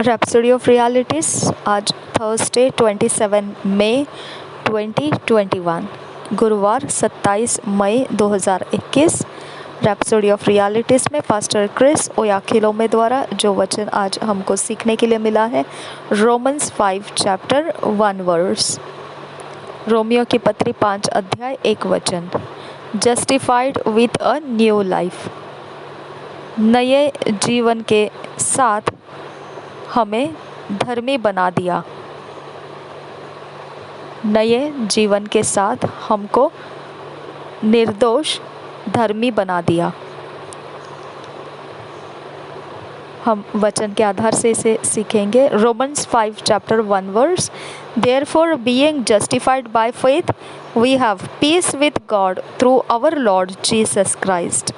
Rhapsody of realities आज Thursday 27 मई 2021 गुरुवार 27 मई 2021 rhapsody of realities में पास्टर क्रिस ओयाखिलोमे द्वारा जो वचन आज हमको सीखने के लिए मिला है रोमन्स 5 चैप्टर 1 वर्स। रोमियो की पत्री 5 अध्याय 1 वचन। Justified with a new life. नए जीवन के साथ हमें धर्मी बना दिया। नए जीवन के साथ हमको निर्दोष धर्मी बना दिया। हम वचन के आधार से इसे सीखेंगे। Romans 5 chapter 1 verse. Therefore, being justified by faith, we have peace with God through our Lord Jesus Christ.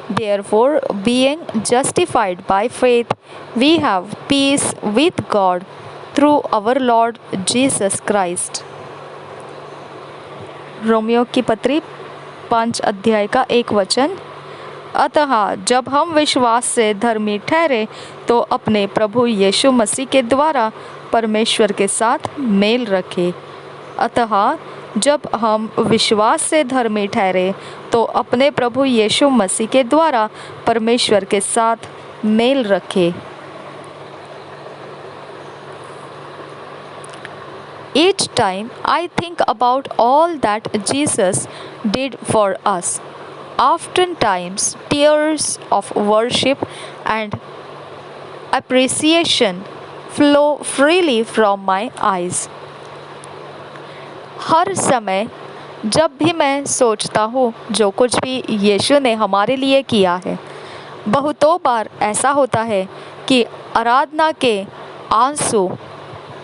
Therefore, being justified by faith, we have peace with God through our Lord Jesus Christ. Romeo की पत्री 5 अध्याय का 1 वचन। अतः जब हम विश्वास से धर्मी ठहरे तो अपने प्रभु यीशु मसीह के द्वारा परमेश्वर के साथ मेल रखे। अतः जब हम विश्वास से धर्मी ठहरे तो अपने प्रभु यीशु मसीह के द्वारा परमेश्वर के साथ मेल रखे। Each time I think about all that Jesus did for us, oftentimes tears of worship and appreciation flow freely from my eyes. हर समय जब भी मैं सोचता हूँ जो कुछ भी यीशु ने हमारे लिए किया है, बहुतों बार ऐसा होता है कि आराधना के आंसू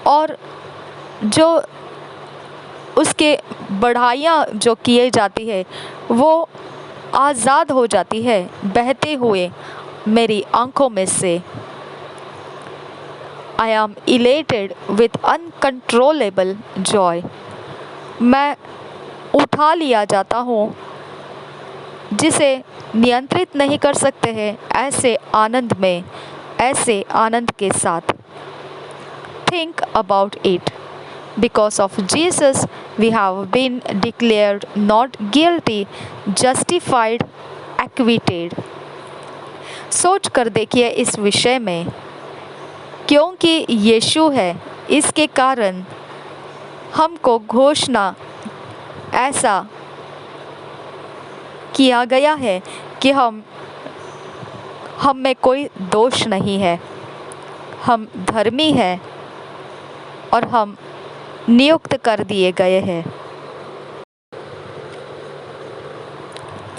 और जो उसके बढ़ाइयाँ जो किए जाती है वो आज़ाद हो जाती है बहते हुए मेरी आँखों में से। I am elated with uncontrollable joy. मैं उठा लिया जाता हूँ जिसे नियंत्रित नहीं कर सकते हैं ऐसे आनंद में, ऐसे आनंद के साथ। Think about it. Because of Jesus, we have been declared not guilty, justified, acquitted. सोच कर देखिए इस विषय में। क्योंकि यीशु है, इसके कारण हमको घोषणा ऐसा किया गया है कि हम में कोई दोष नहीं है, हम धर्मी हैं और हम नियुक्त कर दिए गए हैं।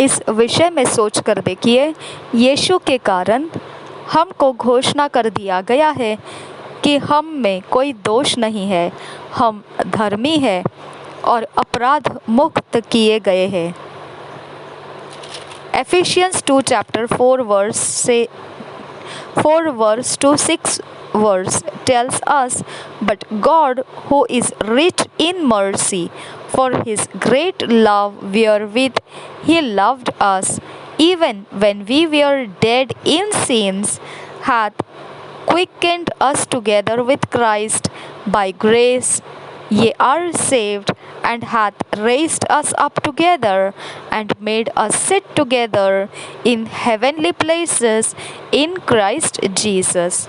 इस विषय में सोच कर देखिए, यीशु के कारण हमको घोषणा कर दिया गया है कि हम में कोई दोष नहीं है, हम धर्मी हैं और अपराध मुक्त किए गए हैं। Ephesians 2 chapter 4 verse to 6 verse tells us, but God, who is rich in mercy, for his great love wherewith he loved us, even when we were dead in sins, hath quickened us together with Christ. By grace ye are saved, and hath raised us up together, and made us sit together in heavenly places in Christ Jesus.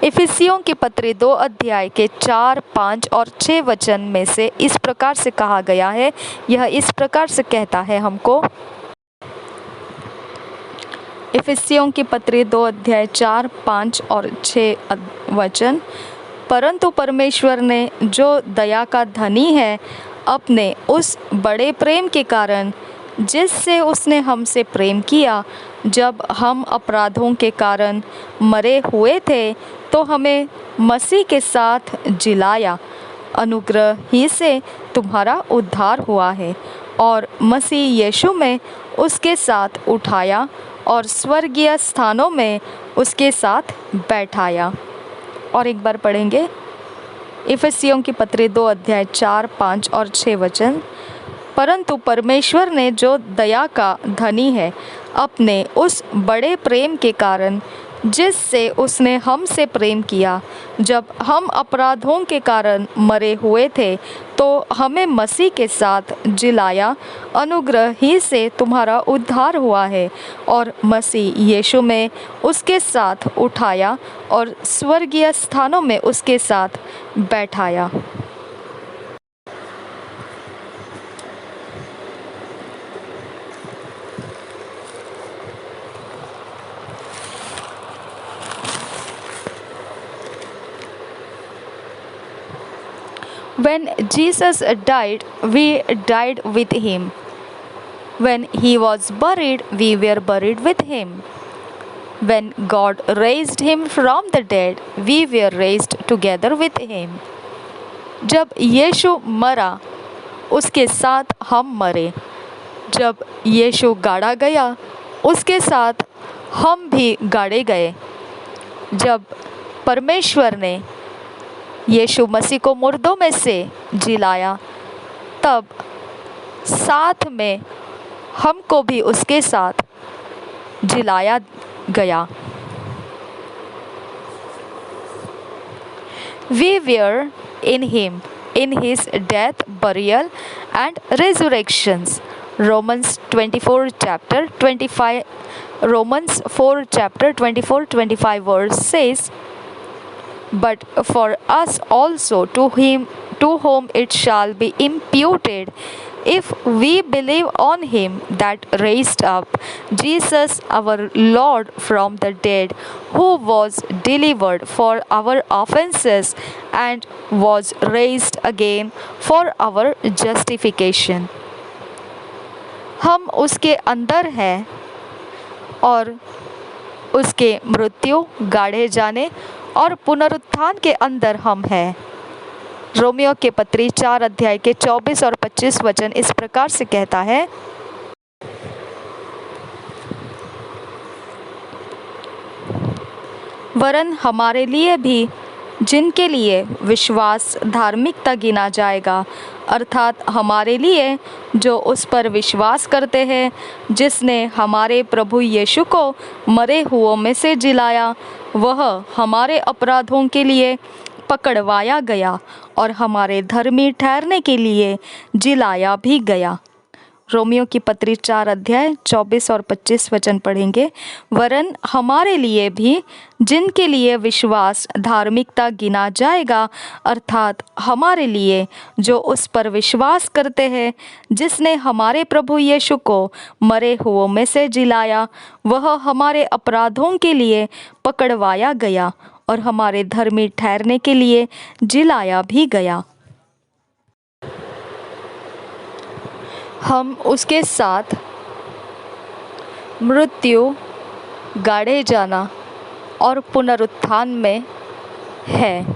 इफिसियों की पत्री 2 अध्याय के 4, 5 और 6 वचन में से इस प्रकार से कहा गया है। यह इस प्रकार से कहता है हमको। इफिसियों की पत्री 2 अध्याय 4, 5 और 6 वचन। परंतु परमेश्वर ने जो दया का धनी है, अपने उस बड़े प्रेम के कारण जिससे उसने हमसे प्रेम किया, जब हम अपराधों के कारण मरे हुए थे तो हमें मसीह के साथ जिलाया। अनुग्रह ही से तुम्हारा उद्धार हुआ है और मसीह यीशु में उसके साथ उठाया और स्वर्गीय स्थानों में उसके साथ बैठाया। और एक बार पढ़ेंगे इफिसियों की पत्री 2 अध्याय 4, 5 और 6 वचन। परंतु परमेश्वर ने जो दया का धनी है, अपने उस बड़े प्रेम के कारण जिससे उसने हमसे प्रेम किया। जब हम अपराधों के कारण मरे हुए थे तो हमें मसीह के साथ जिलाया। अनुग्रह ही से तुम्हारा उद्धार हुआ है और मसीह यीशु में उसके साथ उठाया और स्वर्गीय स्थानों में उसके साथ बैठाया। When Jesus died, we died with him. When he was buried, we were buried with him. When God raised him from the dead, we were raised together with him. जब यीशु मरा, उसके साथ हम मरे। जब यीशु गाड़ा गया, उसके साथ हम भी गाड़े गए। जब परमेश्वर ने यीशु मसीह को मुर्दों में से जिलाया, तब साथ में हमको भी उसके साथ जिलाया गया। We were in him, in his death, burial and resurrections. Romans 4 chapter 24-25 verse says, but for us also to whom it shall be imputed, if we believe on him that raised up Jesus our Lord from the dead, who was delivered for our offenses and was raised again for our justification. हम उसके अंदर हैं और उसके मृत्यु, गाड़े जाने और पुनरुत्थान के अंदर हम हैं। रोमियो के पत्री 4 अध्याय के 24 और 25 वचन इस प्रकार से कहता है, वरन हमारे लिए भी जिनके लिए विश्वास धार्मिकता गिना जाएगा, अर्थात हमारे लिए जो उस पर विश्वास करते हैं जिसने हमारे प्रभु यीशु को मरे हुओं में से जिलाया, वह हमारे अपराधों के लिए पकड़वाया गया और हमारे धर्मी ठहरने के लिए जिलाया भी गया। रोमियो की पत्री 4 अध्याय 24 और 25 वचन पढ़ेंगे। वरन हमारे लिए भी जिनके लिए विश्वास धार्मिकता गिना जाएगा, अर्थात हमारे लिए जो उस पर विश्वास करते हैं जिसने हमारे प्रभु यीशु को मरे हुओं में से जिलाया, वह हमारे अपराधों के लिए पकड़वाया गया और हमारे धर्मी ठहरने के लिए जिलाया भी गया। हम उसके साथ मृत्यु, गाड़े जाना और पुनरुत्थान में है।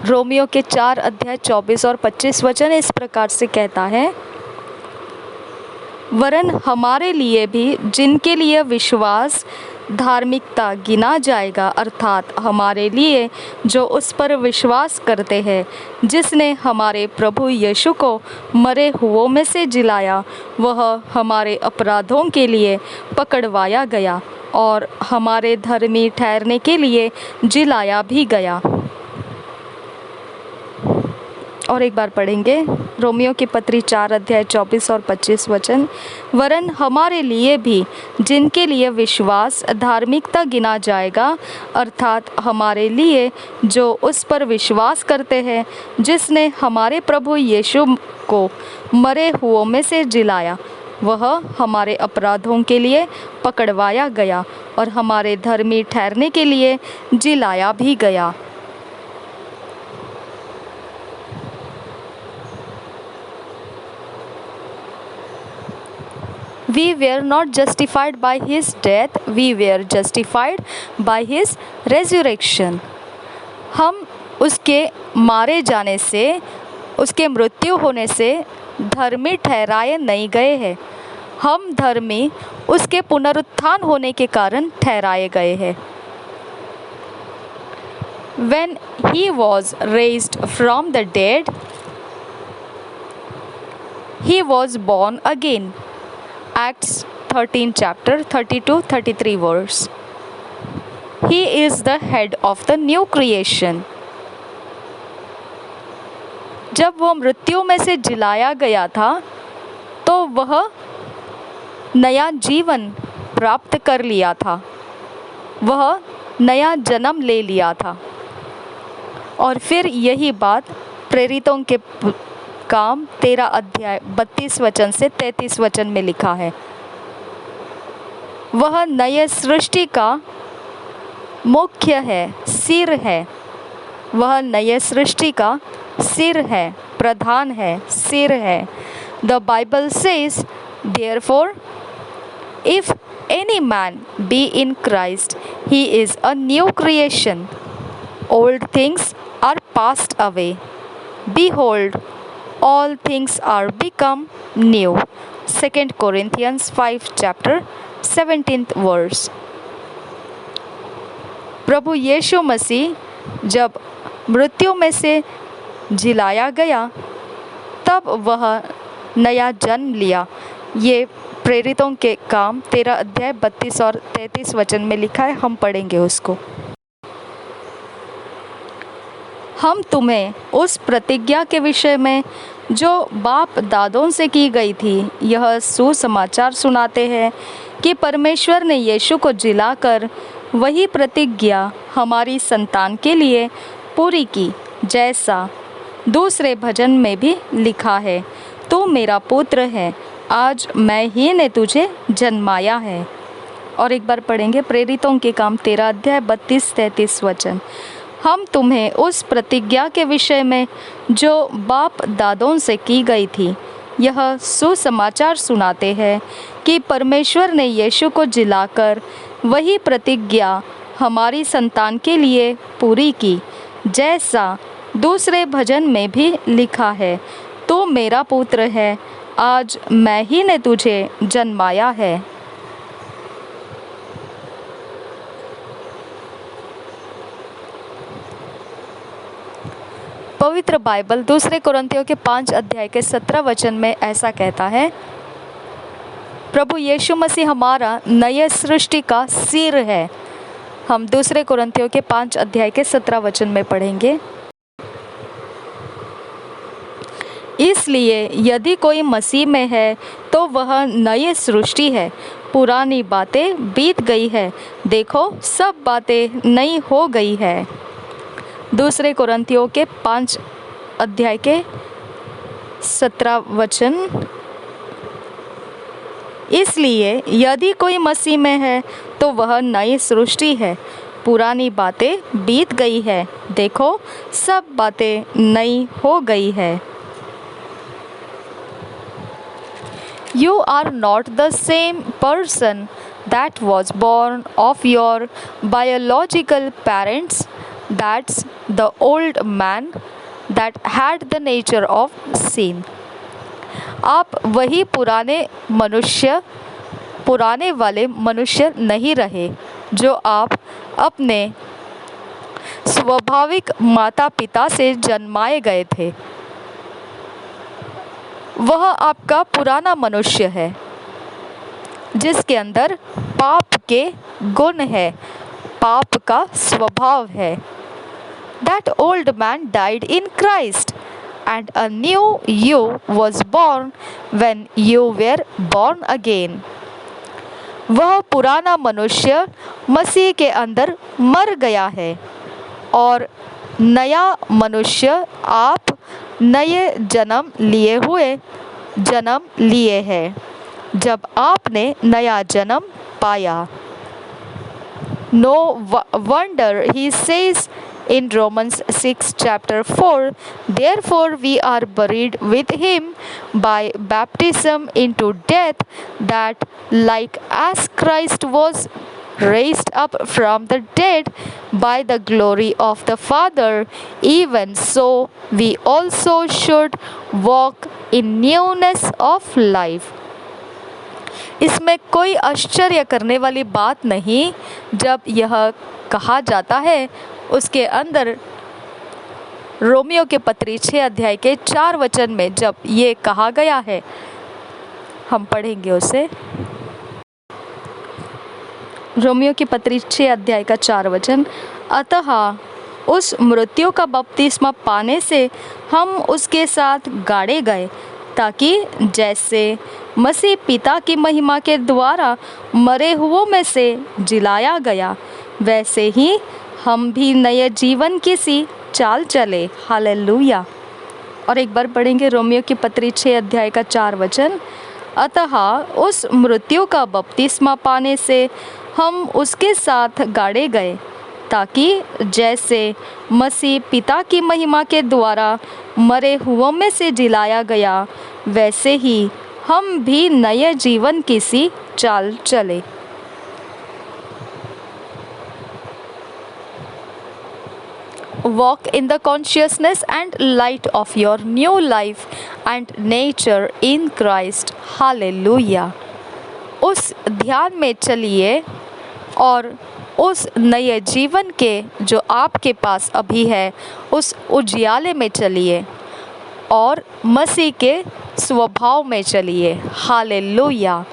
रोमियो के 4 अध्याय 24 और 25 वचन इस प्रकार से कहता है, वरन हमारे लिए भी जिनके लिए विश्वास धार्मिकता गिना जाएगा, अर्थात हमारे लिए जो उस पर विश्वास करते हैं जिसने हमारे प्रभु यीशु को मरे हुओं में से जिलाया, वह हमारे अपराधों के लिए पकड़वाया गया और हमारे धर्मी ठहरने के लिए जिलाया भी गया। और एक बार पढ़ेंगे रोमियो की पत्री 4 अध्याय 24 और 25 वचन, वरन हमारे लिए भी जिनके लिए विश्वास धार्मिकता गिना जाएगा, अर्थात हमारे लिए जो उस पर विश्वास करते हैं जिसने हमारे प्रभु यीशु को मरे हुओं में से जिलाया, वह हमारे अपराधों के लिए पकड़वाया गया और हमारे धर्मी ठहरने के लिए जिलाया भी गया। We were not justified by his death, we were justified by his resurrection. हम उसके मारे जाने से, उसके मृत्यु होने से धर्मी ठहराए नहीं गए हैं, हम धर्मी उसके पुनरुत्थान होने के कारण ठहराए गए हैं। When he was raised from the dead, he was born again. Acts 13 chapter 32-33 verse. He is the head of the new creation. जब वह मृत्यु में से जिलाया गया था तो वह नया जीवन प्राप्त कर लिया था, वह नया जन्म ले लिया था। और फिर यही बात प्रेरितों के काम 13 अध्याय 32 वचन से 33 वचन में लिखा है। वह नए सृष्टि का मुख्य है, सिर है। वह नए सृष्टि का सिर है, प्रधान है, सिर है। The Bible says, therefore, if any man be in Christ, he is a new creation. Old things are passed away. Behold, all things are become new. 2 Corinthians 5 chapter 17th verse. प्रभु यीशु मसीह जब मृत्यु में से जिलाया गया तब वह नया जन्म लिया। ये प्रेरितों के काम 13 अध्याय 32 और 33 वचन में लिखा है, हम पढ़ेंगे उसको। हम तुम्हें उस प्रतिज्ञा के विषय में जो बाप दादों से की गई थी यह सुसमाचार सुनाते हैं कि परमेश्वर ने यीशु को जिलाकर वही प्रतिज्ञा हमारी संतान के लिए पूरी की, जैसा दूसरे भजन में भी लिखा है, तू मेरा पुत्र है, आज मैं ही ने तुझे जन्माया है। और एक बार पढ़ेंगे प्रेरितों के काम 13 अध्याय 32-33 वचन। हम तुम्हें उस प्रतिज्ञा के विषय में जो बाप दादों से की गई थी यह सुसमाचार सुनाते हैं कि परमेश्वर ने यीशु को जिलाकर वही प्रतिज्ञा हमारी संतान के लिए पूरी की, जैसा दूसरे भजन में भी लिखा है, तू मेरा पुत्र है, आज मैं ही ने तुझे जन्माया है। पवित्र बाइबल दूसरे कुरिन्थियों के 5 अध्याय के 17 वचन में ऐसा कहता है, प्रभु यीशु मसीह हमारा नए सृष्टि का सिर है। हम दूसरे कुरिन्थियों के 5 अध्याय के 17 वचन में पढ़ेंगे। इसलिए यदि कोई मसीह में है तो वह नई सृष्टि है, पुरानी बातें बीत गई है, देखो सब बातें नई हो गई है। दूसरे कुरिन्थियों के 5 अध्याय के 17 वचन। इसलिए यदि कोई मसीह में है तो वह नई सृष्टि है, पुरानी बातें बीत गई है, देखो सब बातें नई हो गई है। You are not the same person that was born of your biological parents. That's the old man that had the nature of sin. आप वही पुराने वाले मनुष्य नहीं रहे जो आप अपने स्वाभाविक माता पिता से जन्माए गए थे। वह आपका पुराना मनुष्य है जिसके अंदर पाप के गुण है, पाप का स्वभाव है। That old man died in Christ, and a new you was born when you were born again. वह पुराना मनुष्य मसीह के अंदर मर गया है और नया मनुष्य आप नए जन्म लिए हैं जब आपने नया जन्म पाया। No wonder he says in Romans 6 chapter 4, therefore we are buried with him by baptism into death, that like as Christ was raised up from the dead by the glory of the Father, even so we also should walk in newness of life. इसमें कोई आश्चर्य करने वाली बात नहीं जब यह कहा जाता है उसके अंदर रोमियो के पत्री 6 अध्याय के 4 वचन में जब ये कहा गया है, हम पढ़ेंगे उसे। रोमियो की पत्री 6 अध्याय का 4 वचन, अतः उस मृत्यु का बपतिस्मा पाने से हम उसके साथ गाड़े गए, ताकि जैसे मसीह पिता की महिमा के द्वारा मरे हुओं में से जिलाया गया, वैसे ही हम भी नए जीवन की सी चाल चले। हालेलुया। और एक बार पढ़ेंगे रोमियो की पत्री 6 अध्याय का 4 वचन, अतः उस मृत्यु का बपतिस्मा पाने से हम उसके साथ गाड़े गए, ताकि जैसे मसीह पिता की महिमा के द्वारा मरे हुओं में से जिलाया गया, वैसे ही हम भी नए जीवन की सी चाल चले। Walk in the consciousness and light of your new life and nature in Christ. Hallelujah. उस ध्यान में चलिए और उस नए जीवन के जो आपके पास अभी है उस उजियाले में चलिए और मसीह के स्वभाव में चलिए। हालेलुया।